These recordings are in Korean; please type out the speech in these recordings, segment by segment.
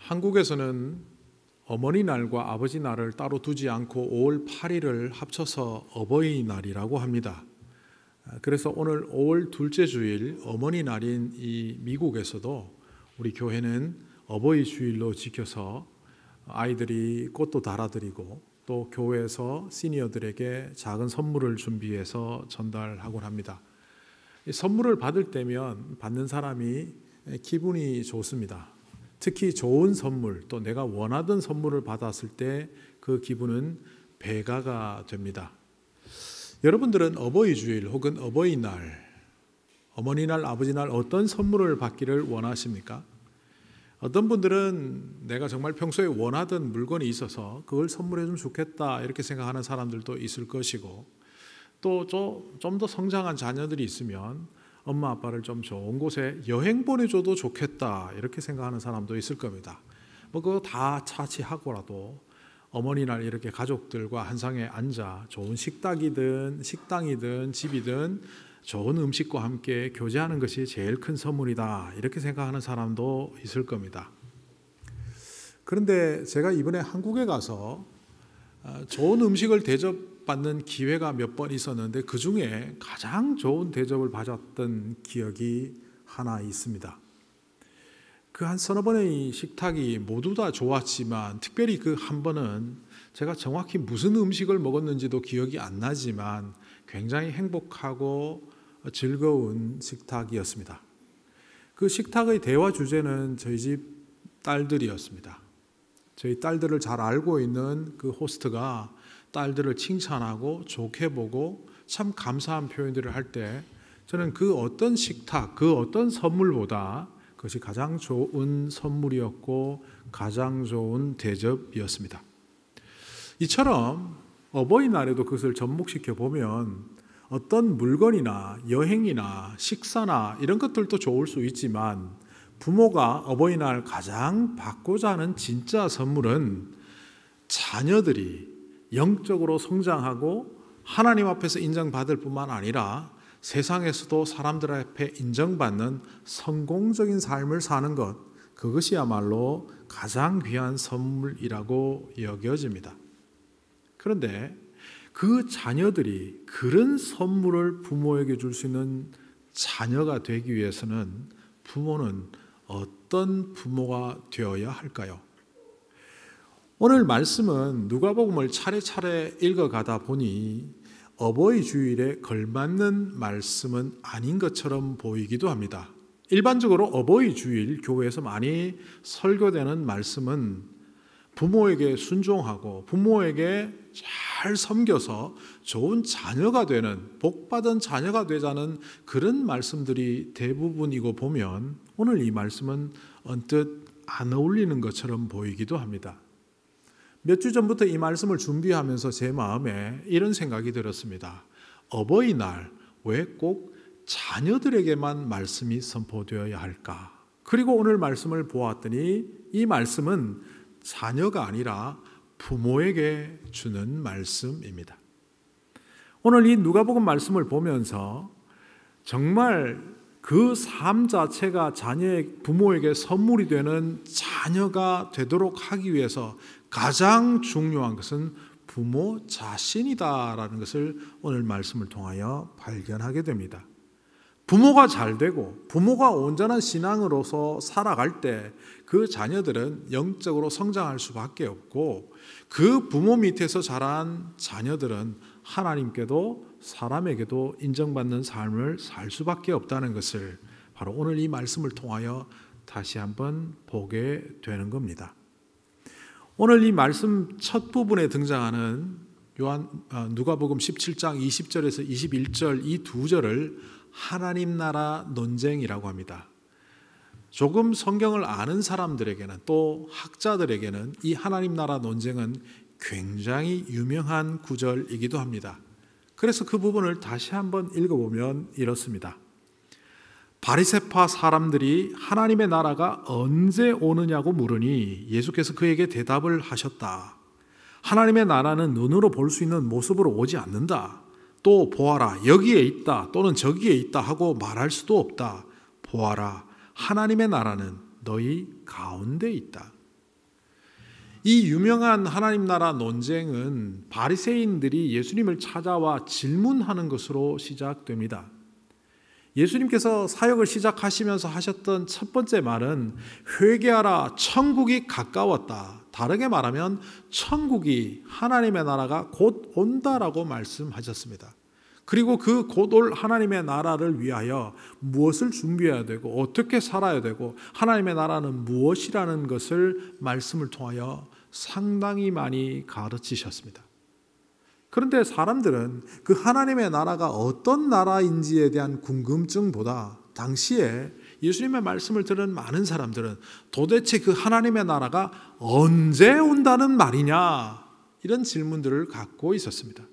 한국에서는 어머니날과 아버지날을 따로 두지 않고 5월 8일을 합쳐서 어버이날이라고 합니다. 그래서 오늘 5월 둘째 주일 어머니날인 이 미국에서도 우리 교회는 어버이 주일로 지켜서 아이들이 꽃도 달아드리고 또 교회에서 시니어들에게 작은 선물을 준비해서 전달하곤 합니다. 이 선물을 받을 때면 받는 사람이 기분이 좋습니다. 특히 좋은 선물, 또 내가 원하던 선물을 받았을 때 그 기분은 배가가 됩니다. 여러분들은 어버이 주일 혹은 어버이날, 어머니날, 아버지날 어떤 선물을 받기를 원하십니까? 어떤 분들은 내가 정말 평소에 원하던 물건이 있어서 그걸 선물해주면 좋겠다 이렇게 생각하는 사람들도 있을 것이고, 또 좀 더 성장한 자녀들이 있으면 엄마 아빠를 좀 좋은 곳에 여행 보내줘도 좋겠다 이렇게 생각하는 사람도 있을 겁니다. 그거 다 차치하고라도 어머니날 이렇게 가족들과 한 상에 앉아 좋은 식당이든 집이든 좋은 음식과 함께 교제하는 것이 제일 큰 선물이다 이렇게 생각하는 사람도 있을 겁니다. 그런데 제가 이번에 한국에 가서 좋은 음식을 대접받는 기회가 몇 번 있었는데 그 중에 가장 좋은 대접을 받았던 기억이 하나 있습니다. 그 한 서너 번의 식탁이 모두 다 좋았지만 특별히 그 한 번은 제가 정확히 무슨 음식을 먹었는지도 기억이 안 나지만 굉장히 행복하고 즐거운 식탁이었습니다. 그 식탁의 대화 주제는 저희 집 딸들이었습니다. 저희 딸들을 잘 알고 있는 그 호스트가 딸들을 칭찬하고 좋게 보고 참 감사한 표현들을 할 때 저는 그 어떤 식탁, 그 어떤 선물보다 그것이 가장 좋은 선물이었고 가장 좋은 대접이었습니다. 이처럼 어버이날에도 그것을 접목시켜 보면 어떤 물건이나 여행이나 식사나 이런 것들도 좋을 수 있지만 부모가 어버이날 가장 받고자 하는 진짜 선물은 자녀들이 영적으로 성장하고 하나님 앞에서 인정받을 뿐만 아니라 세상에서도 사람들 앞에 인정받는 성공적인 삶을 사는 것, 그것이야말로 가장 귀한 선물이라고 여겨집니다. 그런데 그 자녀들이 그런 선물을 부모에게 줄 수 있는 자녀가 되기 위해서는 부모는 어떤 부모가 되어야 할까요? 오늘 말씀은 누가복음을 차례차례 읽어가다 보니 어버이 주일에 걸맞는 말씀은 아닌 것처럼 보이기도 합니다. 일반적으로 어버이 주일 교회에서 많이 설교되는 말씀은 부모에게 순종하고 부모에게 잘 섬겨서 좋은 자녀가 되는, 복받은 자녀가 되자는 그런 말씀들이 대부분이고 보면 오늘 이 말씀은 언뜻 안 어울리는 것처럼 보이기도 합니다. 몇 주 전부터 이 말씀을 준비하면서 제 마음에 이런 생각이 들었습니다. 어버이날 왜 꼭 자녀들에게만 말씀이 선포되어야 할까? 그리고 오늘 말씀을 보았더니 이 말씀은 자녀가 아니라 부모에게 주는 말씀입니다. 오늘 이 누가복음 말씀을 보면서 정말 그 삶 자체가 부모에게 선물이 되는 자녀가 되도록 하기 위해서 가장 중요한 것은 부모 자신이다라는 것을 오늘 말씀을 통하여 발견하게 됩니다. 부모가 잘 되고 부모가 온전한 신앙으로서 살아갈 때 그 자녀들은 영적으로 성장할 수밖에 없고 그 부모 밑에서 자란 자녀들은 하나님께도 사람에게도 인정받는 삶을 살 수밖에 없다는 것을 바로 오늘 이 말씀을 통하여 다시 한번 보게 되는 겁니다. 오늘 이 말씀 첫 부분에 등장하는 누가복음 17장 20절에서 21절 이 두 절을 하나님 나라 논쟁이라고 합니다. 조금 성경을 아는 사람들에게는 또 학자들에게는 이 하나님 나라 논쟁은 굉장히 유명한 구절이기도 합니다. 그래서 그 부분을 다시 한번 읽어보면 이렇습니다. 바리새파 사람들이 하나님의 나라가 언제 오느냐고 물으니 예수께서 그에게 대답을 하셨다. 하나님의 나라는 눈으로 볼 수 있는 모습으로 오지 않는다. 또 보아라 여기에 있다 또는 저기에 있다 하고 말할 수도 없다. 보아라 하나님의 나라는 너희 가운데 있다. 이 유명한 하나님 나라 논쟁은 바리새인들이 예수님을 찾아와 질문하는 것으로 시작됩니다. 예수님께서 사역을 시작하시면서 하셨던 첫 번째 말은 회개하라, 천국이 가까웠다. 다르게 말하면 천국이, 하나님의 나라가 곧 온다라고 말씀하셨습니다. 그리고 그 곧 올 하나님의 나라를 위하여 무엇을 준비해야 되고 어떻게 살아야 되고 하나님의 나라는 무엇이라는 것을 말씀을 통하여 상당히 많이 가르치셨습니다. 그런데 사람들은 그 하나님의 나라가 어떤 나라인지에 대한 궁금증보다 당시에 예수님의 말씀을 들은 많은 사람들은 도대체 그 하나님의 나라가 언제 온다는 말이냐, 이런 질문들을 갖고 있었습니다.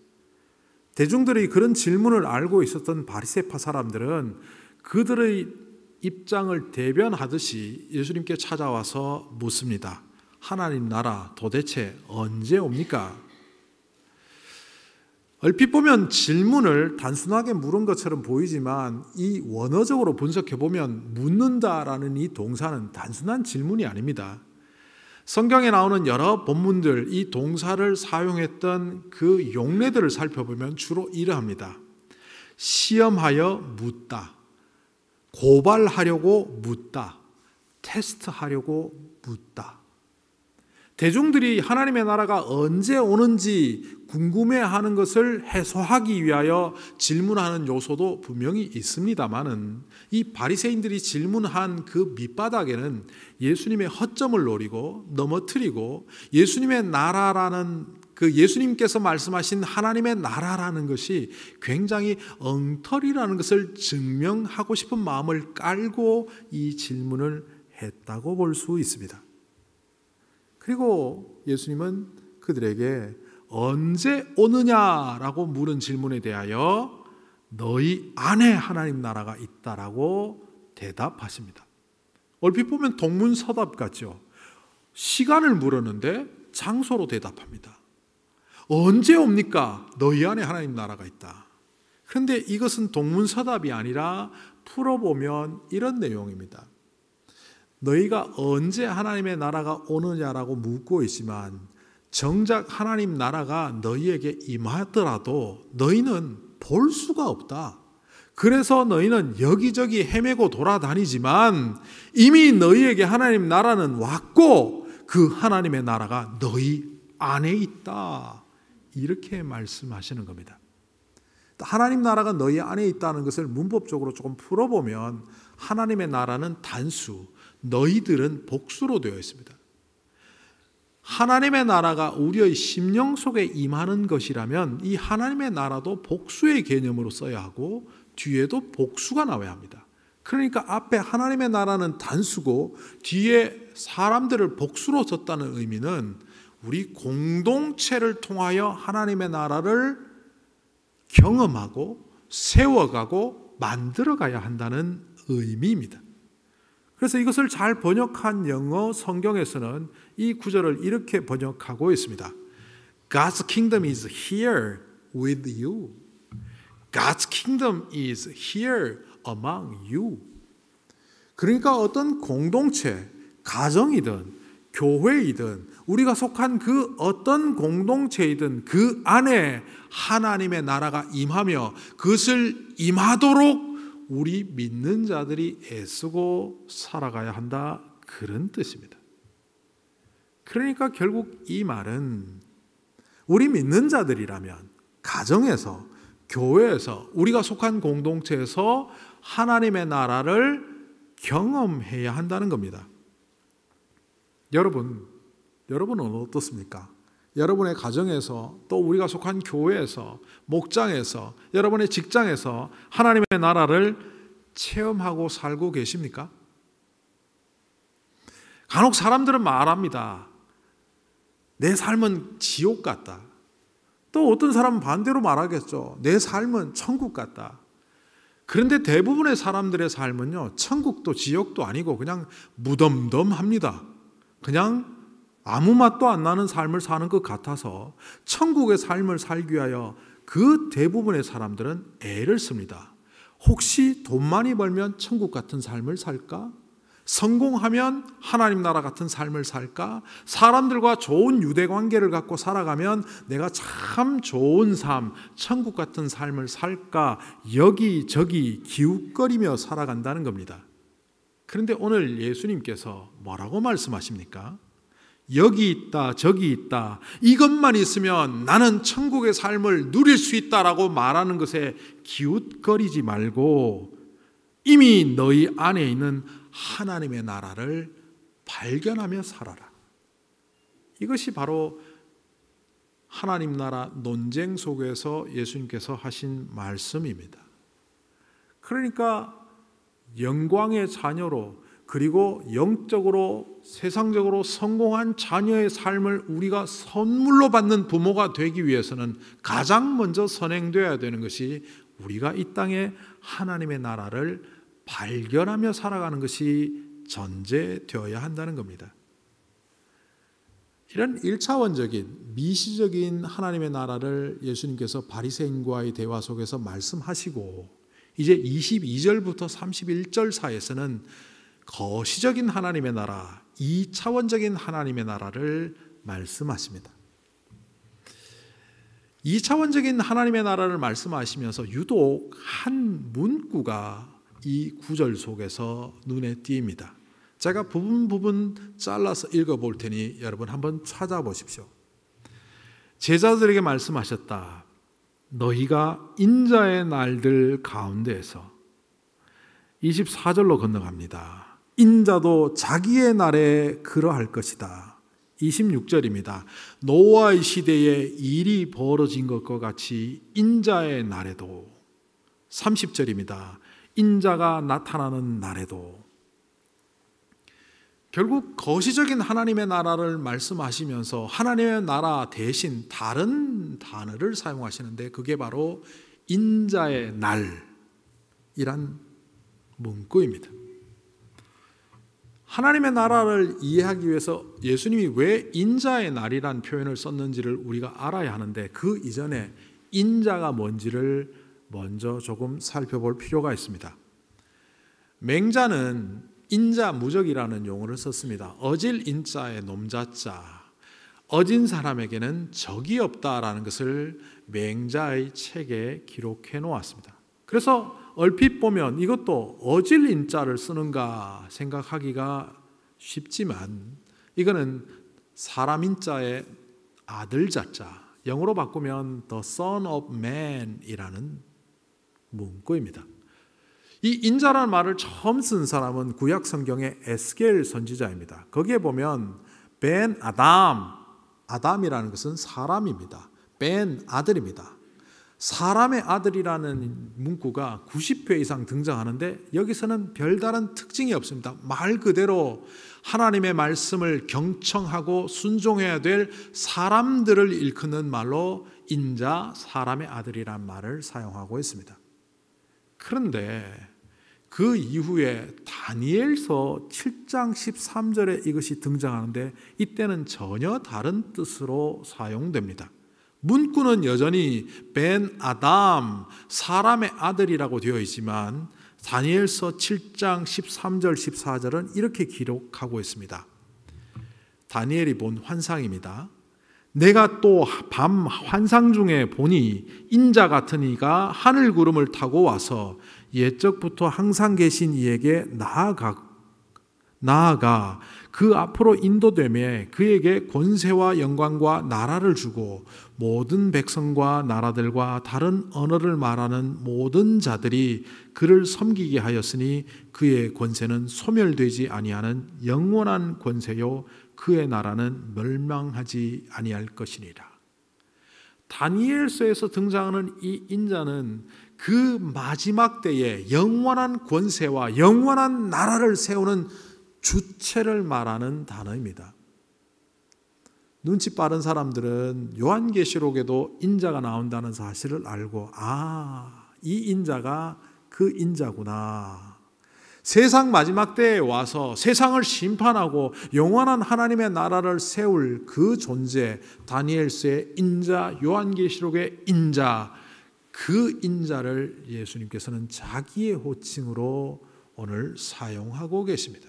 대중들이 그런 질문을 알고 있었던 바리새파 사람들은 그들의 입장을 대변하듯이 예수님께 찾아와서 묻습니다. 하나님 나라 도대체 언제 옵니까? 얼핏 보면 질문을 단순하게 물은 것처럼 보이지만 이 원어적으로 분석해 보면 묻는다라는 이 동사는 단순한 질문이 아닙니다. 성경에 나오는 여러 본문들, 이 동사를 사용했던 그 용례들을 살펴보면 주로 이러합니다. 시험하여 묻다, 고발하려고 묻다, 테스트하려고 묻다. 대중들이 하나님의 나라가 언제 오는지 궁금해하는 것을 해소하기 위하여 질문하는 요소도 분명히 있습니다만은 이 바리새인들이 질문한 그 밑바닥에는 예수님의 허점을 노리고 넘어뜨리고 예수님의 나라라는 그 예수님께서 말씀하신 하나님의 나라라는 것이 굉장히 엉터리라는 것을 증명하고 싶은 마음을 깔고 이 질문을 했다고 볼 수 있습니다. 그리고 예수님은 그들에게 언제 오느냐라고 물은 질문에 대하여 너희 안에 하나님 나라가 있다라고 대답하십니다. 얼핏 보면 동문서답 같죠. 시간을 물었는데 장소로 대답합니다. 언제 옵니까? 너희 안에 하나님 나라가 있다. 그런데 이것은 동문서답이 아니라 풀어보면 이런 내용입니다. 너희가 언제 하나님의 나라가 오느냐라고 묻고 있지만 정작 하나님 나라가 너희에게 임하더라도 너희는 볼 수가 없다. 그래서 너희는 여기저기 헤매고 돌아다니지만 이미 너희에게 하나님 나라는 왔고 그 하나님의 나라가 너희 안에 있다. 이렇게 말씀하시는 겁니다. 하나님 나라가 너희 안에 있다는 것을 문법적으로 조금 풀어보면 하나님의 나라는 단수, 너희들은 복수로 되어 있습니다. 하나님의 나라가 우리의 심령 속에 임하는 것이라면 이 하나님의 나라도 복수의 개념으로 써야 하고 뒤에도 복수가 나와야 합니다. 그러니까 앞에 하나님의 나라는 단수고 뒤에 사람들을 복수로 썼다는 의미는 우리 공동체를 통하여 하나님의 나라를 경험하고 세워가고 만들어가야 한다는 의미입니다. 그래서 이것을 잘 번역한 영어 성경에서는 이 구절을 이렇게 번역하고 있습니다. God's kingdom is here with you. God's kingdom is here among you. 그러니까 어떤 공동체, 가정이든 교회이든 우리가 속한 그 어떤 공동체이든 그 안에 하나님의 나라가 임하며 그것을 임하도록 우리 믿는 자들이 애쓰고 살아가야 한다, 그런 뜻입니다. 그러니까 결국 이 말은 우리 믿는 자들이라면 가정에서, 교회에서, 우리가 속한 공동체에서 하나님의 나라를 경험해야 한다는 겁니다. 여러분은 어떻습니까? 여러분의 가정에서, 또 우리가 속한 교회에서, 목장에서, 여러분의 직장에서 하나님의 나라를 체험하고 살고 계십니까? 간혹 사람들은 말합니다. 내 삶은 지옥 같다. 또 어떤 사람은 반대로 말하겠죠. 내 삶은 천국 같다. 그런데 대부분의 사람들의 삶은요, 천국도 지옥도 아니고 그냥 무덤덤합니다. 그냥 아무 맛도 안 나는 삶을 사는 것 같아서 천국의 삶을 살기 위하여 그 대부분의 사람들은 애를 씁니다. 혹시 돈 많이 벌면 천국 같은 삶을 살까? 성공하면 하나님 나라 같은 삶을 살까? 사람들과 좋은 유대 관계를 갖고 살아가면 내가 참 좋은 삶, 천국 같은 삶을 살까? 여기저기 기웃거리며 살아간다는 겁니다. 그런데 오늘 예수님께서 뭐라고 말씀하십니까? 여기 있다, 저기 있다, 이것만 있으면 나는 천국의 삶을 누릴 수 있다라고 말하는 것에 기웃거리지 말고 이미 너희 안에 있는 하나님의 나라를 발견하며 살아라. 이것이 바로 하나님 나라 논쟁 속에서 예수님께서 하신 말씀입니다. 그러니까 영광의 자녀로, 그리고 영적으로 세상적으로 성공한 자녀의 삶을 우리가 선물로 받는 부모가 되기 위해서는 가장 먼저 선행되어야 되는 것이 우리가 이 땅에 하나님의 나라를 발견하며 살아가는 것이 전제되어야 한다는 겁니다. 이런 1차원적인 미시적인 하나님의 나라를 예수님께서 바리새인과의 대화 속에서 말씀하시고, 이제 22절부터 31절 사이에서는 거시적인 하나님의 나라, 2차원적인 하나님의 나라를 말씀하십니다. 2차원적인 하나님의 나라를 말씀하시면서 유독 한 문구가 이 구절 속에서 눈에 띕니다. 제가 부분 잘라서 읽어볼 테니 여러분 한번 찾아보십시오. 제자들에게 말씀하셨다. 너희가 인자의 날들 가운데에서, 24절로 건너갑니다. 인자도 자기의 날에 그러할 것이다. 26절입니다. 노아의 시대에 일이 벌어진 것과 같이 인자의 날에도. 30절입니다. 인자가 나타나는 날에도. 결국 거시적인 하나님의 나라를 말씀하시면서 하나님의 나라 대신 다른 단어를 사용하시는데 그게 바로 인자의 날이란 문구입니다. 하나님의 나라를 이해하기 위해서 예수님이 왜 인자의 날이란 표현을 썼는지를 우리가 알아야 하는데, 그 이전에 인자가 뭔지를 먼저 조금 살펴볼 필요가 있습니다. 맹자는 인자 무적이라는 용어를 썼습니다. 어질 인자의 놈자자, 어진 사람에게는 적이 없다라는 것을 맹자의 책에 기록해 놓았습니다. 그래서 얼핏 보면 이것도 어질 인자를 쓰는가 생각하기가 쉽지만, 이거는 사람 인자의 아들 자자, 영어로 바꾸면 The Son of Man 이라는 문구입니다. 이 인자라는 말을 처음 쓴 사람은 구약 성경의 에스겔 선지자입니다. 거기에 보면 벤 아담이라는 것은 사람입니다. 벤 아들입니다. 사람의 아들이라는 문구가 90회 이상 등장하는데 여기서는 별다른 특징이 없습니다. 말 그대로 하나님의 말씀을 경청하고 순종해야 될 사람들을 일컫는 말로 인자, 사람의 아들이란 말을 사용하고 있습니다. 그런데 그 이후에 다니엘서 7장 13절에 이것이 등장하는데 이때는 전혀 다른 뜻으로 사용됩니다. 문구는 여전히 벤 아담, 사람의 아들이라고 되어 있지만 다니엘서 7장 13절 14절은 이렇게 기록하고 있습니다. 다니엘이 본 환상입니다. 내가 또 밤 환상 중에 보니 인자 같은 이가 하늘 구름을 타고 와서 옛적부터 항상 계신 이에게 나아가 그 앞으로 인도되매 그에게 권세와 영광과 나라를 주고 모든 백성과 나라들과 다른 언어를 말하는 모든 자들이 그를 섬기게 하였으니 그의 권세는 소멸되지 아니하는 영원한 권세요 그의 나라는 멸망하지 아니할 것이니라. 다니엘서에서 등장하는 이 인자는 그 마지막 때에 영원한 권세와 영원한 나라를 세우는 주체를 말하는 단어입니다. 눈치 빠른 사람들은 요한계시록에도 인자가 나온다는 사실을 알고 이 인자가 그 인자구나. 세상 마지막 때에 와서 세상을 심판하고 영원한 하나님의 나라를 세울 그 존재, 다니엘서의 인자, 요한계시록의 인자, 그 인자를 예수님께서는 자기의 호칭으로 오늘 사용하고 계십니다.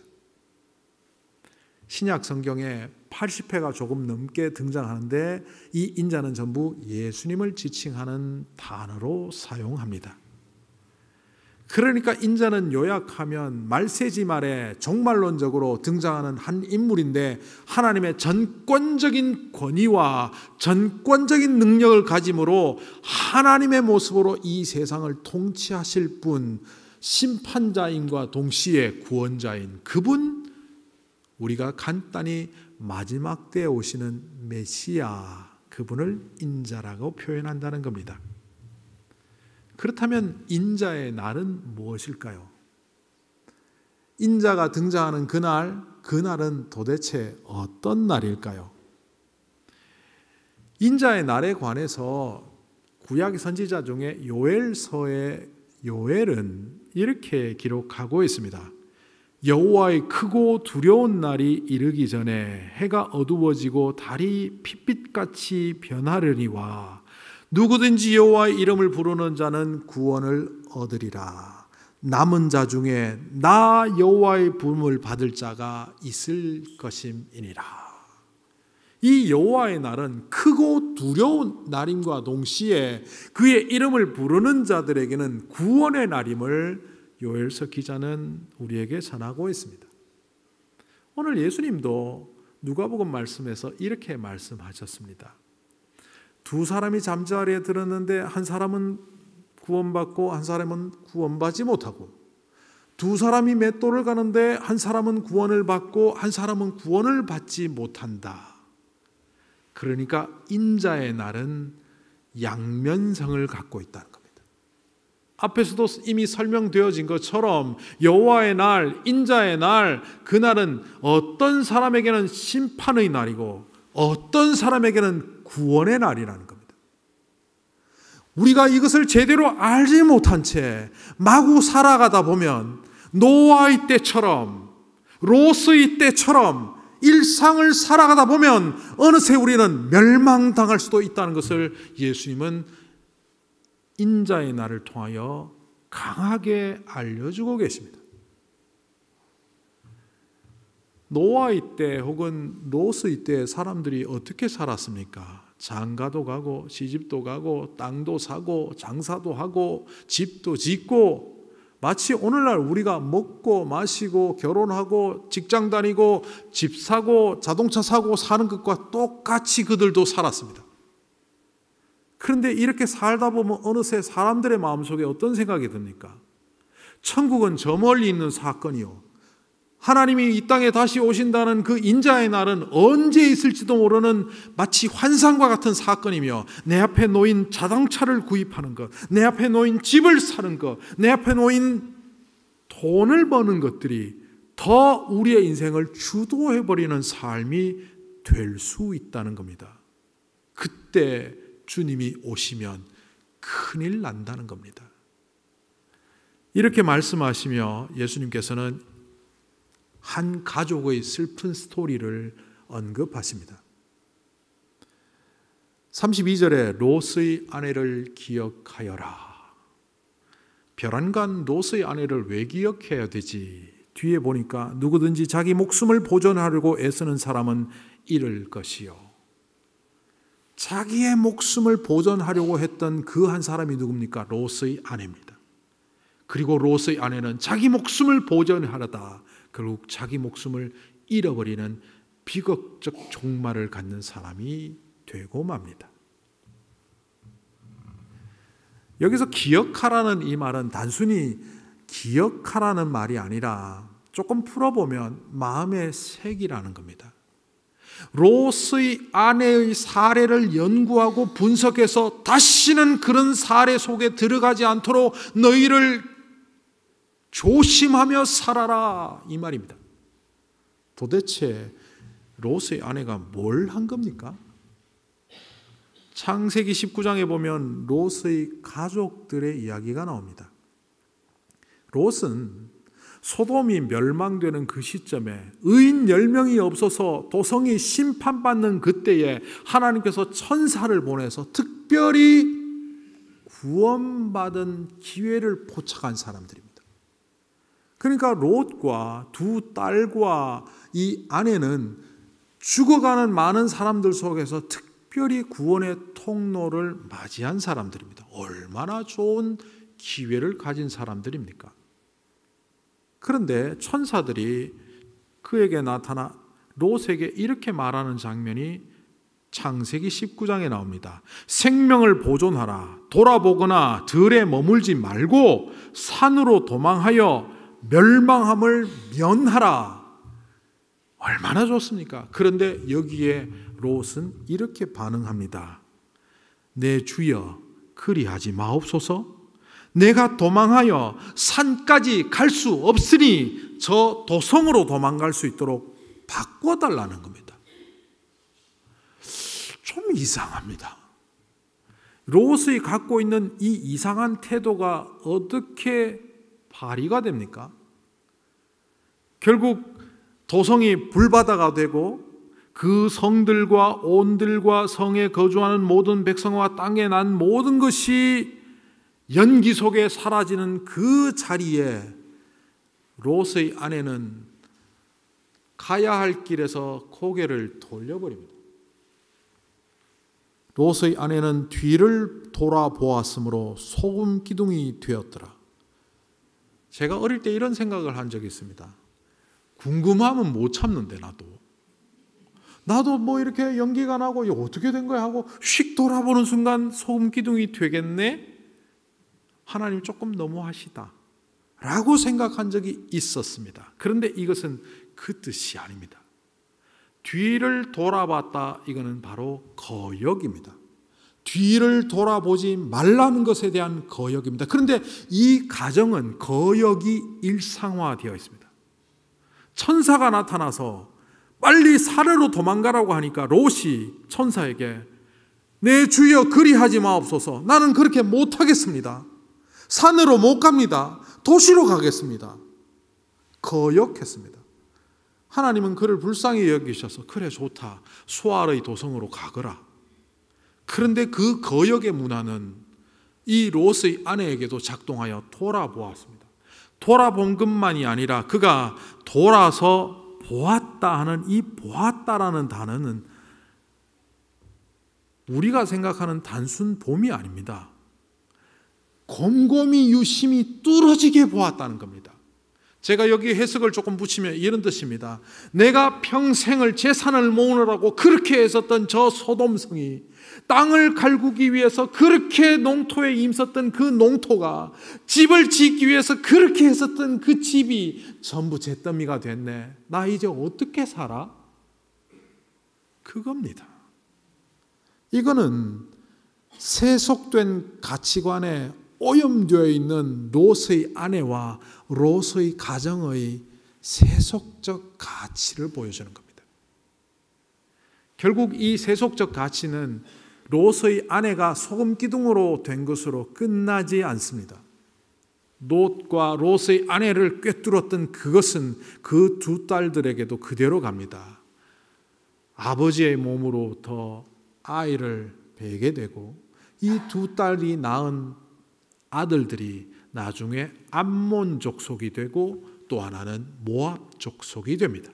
신약 성경에 80회가 조금 넘게 등장하는데 이 인자는 전부 예수님을 지칭하는 단어로 사용합니다. 그러니까 인자는 요약하면 말세지 말에 종말론적으로 등장하는 한 인물인데 하나님의 전권적인 권위와 전권적인 능력을 가짐으로 하나님의 모습으로 이 세상을 통치하실 분, 심판자인과 동시에 구원자인 그분, 우리가 간단히 마지막 때에 오시는 메시아, 그분을 인자라고 표현한다는 겁니다. 그렇다면 인자의 날은 무엇일까요? 인자가 등장하는 그날은 도대체 어떤 날일까요? 인자의 날에 관해서 구약 선지자 중에 요엘서의 요엘은 이렇게 기록하고 있습니다. 여호와의 크고 두려운 날이 이르기 전에 해가 어두워지고 달이 핏빛같이 변하려니와 누구든지 여호와의 이름을 부르는 자는 구원을 얻으리라. 남은 자 중에 나 여호와의 부름을 받을 자가 있을 것임이니라. 이 여호와의 날은 크고 두려운 날임과 동시에 그의 이름을 부르는 자들에게는 구원의 날임을 요엘서 기자는 우리에게 전하고 있습니다. 오늘 예수님도 누가복음 말씀에서 이렇게 말씀하셨습니다. 두 사람이 잠자리에 들었는데 한 사람은 구원받고 한 사람은 구원받지 못하고, 두 사람이 맷돌을 가는데 한 사람은 구원을 받고 한 사람은 구원을 받지 못한다. 그러니까 인자의 날은 양면성을 갖고 있다는 겁니다. 앞에서도 이미 설명되어진 것처럼 여호와의 날, 인자의 날, 그날은 어떤 사람에게는 심판의 날이고 어떤 사람에게는 구원의 날이라는 겁니다. 우리가 이것을 제대로 알지 못한 채 마구 살아가다 보면 노아의 때처럼, 롯의 때처럼 일상을 살아가다 보면 어느새 우리는 멸망당할 수도 있다는 것을 예수님은 인자의 날을 통하여 강하게 알려주고 계십니다. 노아의 때 혹은 롯의 때 사람들이 어떻게 살았습니까? 장가도 가고 시집도 가고 땅도 사고 장사도 하고 집도 짓고, 마치 오늘날 우리가 먹고 마시고 결혼하고 직장 다니고 집 사고 자동차 사고 사는 것과 똑같이 그들도 살았습니다. 그런데 이렇게 살다 보면 어느새 사람들의 마음속에 어떤 생각이 듭니까? 천국은 저 멀리 있는 사건이요, 하나님이 이 땅에 다시 오신다는 그 인자의 날은 언제 있을지도 모르는 마치 환상과 같은 사건이며, 내 앞에 놓인 자동차를 구입하는 것, 내 앞에 놓인 집을 사는 것, 내 앞에 놓인 돈을 버는 것들이 더 우리의 인생을 주도해버리는 삶이 될 수 있다는 겁니다. 그때 주님이 오시면 큰일 난다는 겁니다. 이렇게 말씀하시며 예수님께서는 한 가족의 슬픈 스토리를 언급하십니다. 32절에 롯의 아내를 기억하여라. 벼랑간 롯의 아내를 왜 기억해야 되지? 뒤에 보니까 누구든지 자기 목숨을 보존하려고 애쓰는 사람은 잃을 것이요. 자기의 목숨을 보존하려고 했던 그 한 사람이 누굽니까? 롯의 아내입니다. 그리고 롯의 아내는 자기 목숨을 보존하려다 결국 자기 목숨을 잃어버리는 비극적 종말을 갖는 사람이 되고 맙니다. 여기서 기억하라는 이 말은 단순히 기억하라는 말이 아니라 조금 풀어보면 마음의 색이라는 겁니다. 롯의 아내의 사례를 연구하고 분석해서 다시는 그런 사례 속에 들어가지 않도록 너희를 조심하며 살아라, 이 말입니다. 도대체 롯의 아내가 뭘 한 겁니까? 창세기 19장에 보면 롯의 가족들의 이야기가 나옵니다. 롯은 소돔이 멸망되는 그 시점에 의인 10명이 없어서 도성이 심판받는 그때에 하나님께서 천사를 보내서 특별히 구원받은 기회를 포착한 사람들입니다. 그러니까 롯과 두 딸과 이 아내는 죽어가는 많은 사람들 속에서 특별히 구원의 통로를 맞이한 사람들입니다. 얼마나 좋은 기회를 가진 사람들입니까? 그런데 천사들이 그에게 나타나 롯에게 이렇게 말하는 장면이 창세기 19장에 나옵니다. 생명을 보존하라. 돌아보거나 들에 머물지 말고 산으로 도망하여 멸망함을 면하라. 얼마나 좋습니까? 그런데 여기에 롯은 이렇게 반응합니다. 내 주여 그리하지 마옵소서. 내가 도망하여 산까지 갈 수 없으니 저 도성으로 도망갈 수 있도록 바꿔달라는 겁니다. 좀 이상합니다. 롯이 갖고 있는 이 이상한 태도가 어떻게 발휘가 됩니까? 결국 도성이 불바다가 되고 그 성들과 온들과 성에 거주하는 모든 백성과 땅에 난 모든 것이 연기 속에 사라지는 그 자리에 롯의 아내는 가야 할 길에서 고개를 돌려버립니다. 롯의 아내는 뒤를 돌아보았으므로 소금 기둥이 되었더라. 제가 어릴 때 이런 생각을 한 적이 있습니다. 궁금하면 못 참는데 나도 뭐 이렇게 연기가 나고 어떻게 된 거야 하고 휙 돌아보는 순간 소금 기둥이 되겠네? 하나님 조금 너무하시다 라고 생각한 적이 있었습니다. 그런데 이것은 그 뜻이 아닙니다. 뒤를 돌아봤다, 이거는 바로 거역입니다. 뒤를 돌아보지 말라는 것에 대한 거역입니다. 그런데 이 가정은 거역이 일상화되어 있습니다. 천사가 나타나서 빨리 산으로 도망가라고 하니까 롯이 천사에게 내 주여 그리하지 마옵소서. 나는 그렇게 못하겠습니다. 산으로 못 갑니다. 도시로 가겠습니다. 거역했습니다. 하나님은 그를 불쌍히 여기셔서 그래 좋다. 소알의 도성으로 가거라. 그런데 그 거역의 문화는 이 롯의 아내에게도 작동하여 돌아보았습니다. 돌아본 것만이 아니라 그가 돌아서 보았다 하는 이 보았다라는 단어는 우리가 생각하는 단순 봄이 아닙니다. 곰곰이 유심히 뚫어지게 보았다는 겁니다. 제가 여기 해석을 조금 붙이면 이런 뜻입니다. 내가 평생을 재산을 모으느라고 그렇게 애썼던 저 소돔성이 땅을 갈구기 위해서 그렇게 농토에 힘썼던 그 농토가 집을 짓기 위해서 그렇게 했었던 그 집이 전부 잿더미가 됐네. 나 이제 어떻게 살아? 그겁니다. 이거는 세속된 가치관에 오염되어 있는 롯의 아내와 롯의 가정의 세속적 가치를 보여주는 겁니다. 결국 이 세속적 가치는 롯의 아내가 소금 기둥으로 된 것으로 끝나지 않습니다. 롯과 롯의 아내를 꿰뚫었던 그것은 그 두 딸들에게도 그대로 갑니다. 아버지의 몸으로부터 아이를 베게 되고 이 두 딸이 낳은 아들들이 나중에 암몬 족속이 되고 또 하나는 모압 족속이 됩니다.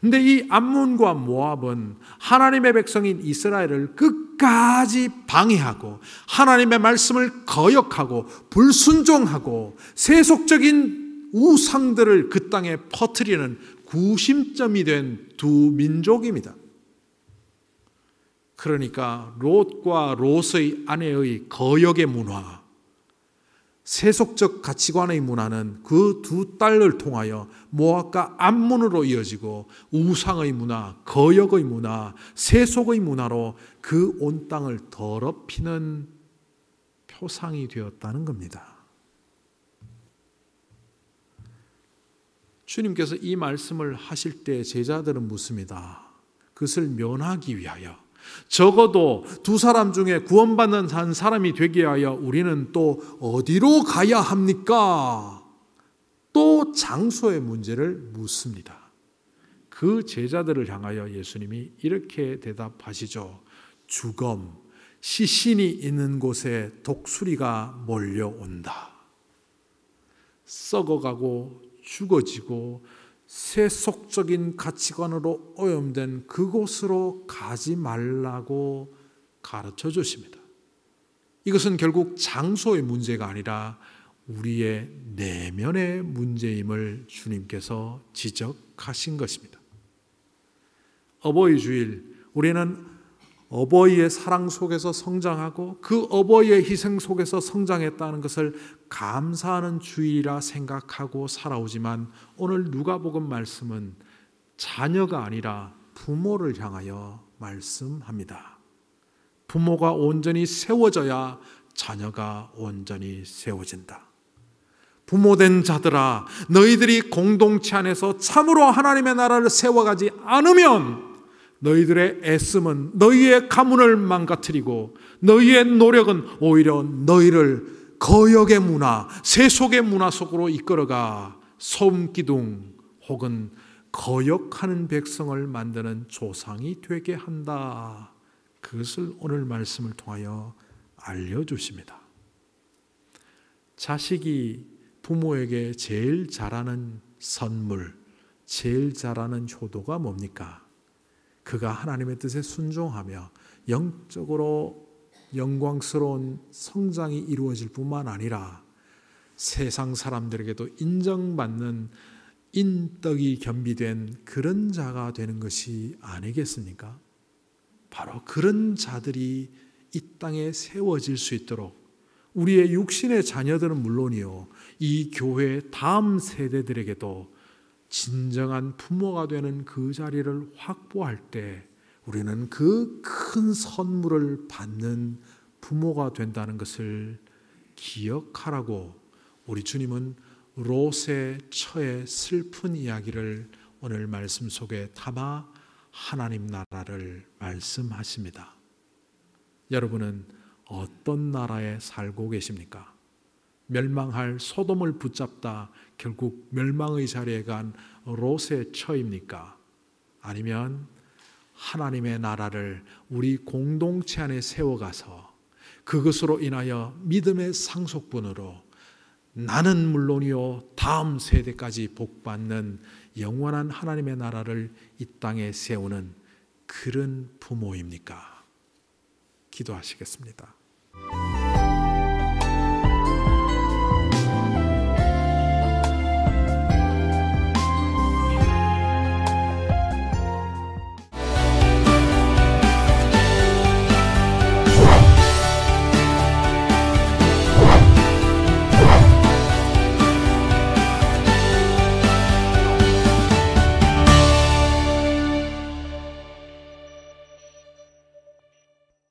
근데 이 암몬과 모압은 하나님의 백성인 이스라엘을 끝까지 방해하고 하나님의 말씀을 거역하고 불순종하고 세속적인 우상들을 그 땅에 퍼뜨리는 구심점이 된 두 민족입니다. 그러니까 롯과 롯의 아내의 거역의 문화, 세속적 가치관의 문화는 그 두 딸을 통하여 모압과 암몬으로 이어지고 우상의 문화, 거역의 문화, 세속의 문화로 그 온 땅을 더럽히는 표상이 되었다는 겁니다. 주님께서 이 말씀을 하실 때 제자들은 묻습니다. 그것을 면하기 위하여 적어도 두 사람 중에 구원받는 한 사람이 되기 위하여 우리는 또 어디로 가야 합니까? 또 장소의 문제를 묻습니다. 그 제자들을 향하여 예수님이 이렇게 대답하시죠. 주검, 시신이 있는 곳에 독수리가 몰려온다. 썩어가고 죽어지고 세속적인 가치관으로 오염된 그곳으로 가지 말라고 가르쳐 주십니다. 이것은 결국 장소의 문제가 아니라 우리의 내면의 문제임을 주님께서 지적하신 것입니다. 어버이 주일, 우리는 어버이의 사랑 속에서 성장하고 그 어버이의 희생 속에서 성장했다는 것을 감사하는 주일이라 생각하고 살아오지만 오늘 누가복음 말씀은 자녀가 아니라 부모를 향하여 말씀합니다. 부모가 온전히 세워져야 자녀가 온전히 세워진다. 부모된 자들아, 너희들이 공동체 안에서 참으로 하나님의 나라를 세워가지 않으면 너희들의 애씀은 너희의 가문을 망가뜨리고 너희의 노력은 오히려 너희를 거역의 문화, 세속의 문화 속으로 이끌어가 소음기둥 혹은 거역하는 백성을 만드는 조상이 되게 한다. 그것을 오늘 말씀을 통하여 알려주십니다. 자식이 부모에게 제일 잘하는 선물, 제일 잘하는 효도가 뭡니까? 그가 하나님의 뜻에 순종하며 영적으로 영광스러운 성장이 이루어질 뿐만 아니라 세상 사람들에게도 인정받는 인덕이 겸비된 그런 자가 되는 것이 아니겠습니까? 바로 그런 자들이 이 땅에 세워질 수 있도록 우리의 육신의 자녀들은 물론이요, 이 교회의 다음 세대들에게도 진정한 부모가 되는 그 자리를 확보할 때 우리는 그 큰 선물을 받는 부모가 된다는 것을 기억하라고 우리 주님은 롯의 처의 슬픈 이야기를 오늘 말씀 속에 담아 하나님 나라를 말씀하십니다. 여러분은 어떤 나라에 살고 계십니까? 멸망할 소돔을 붙잡다 결국 멸망의 자리에 간 롯의 처입니까? 아니면 하나님의 나라를 우리 공동체 안에 세워가서 그것으로 인하여 믿음의 상속분으로 나는 물론이요 다음 세대까지 복받는 영원한 하나님의 나라를 이 땅에 세우는 그런 부모입니까? 기도하시겠습니다.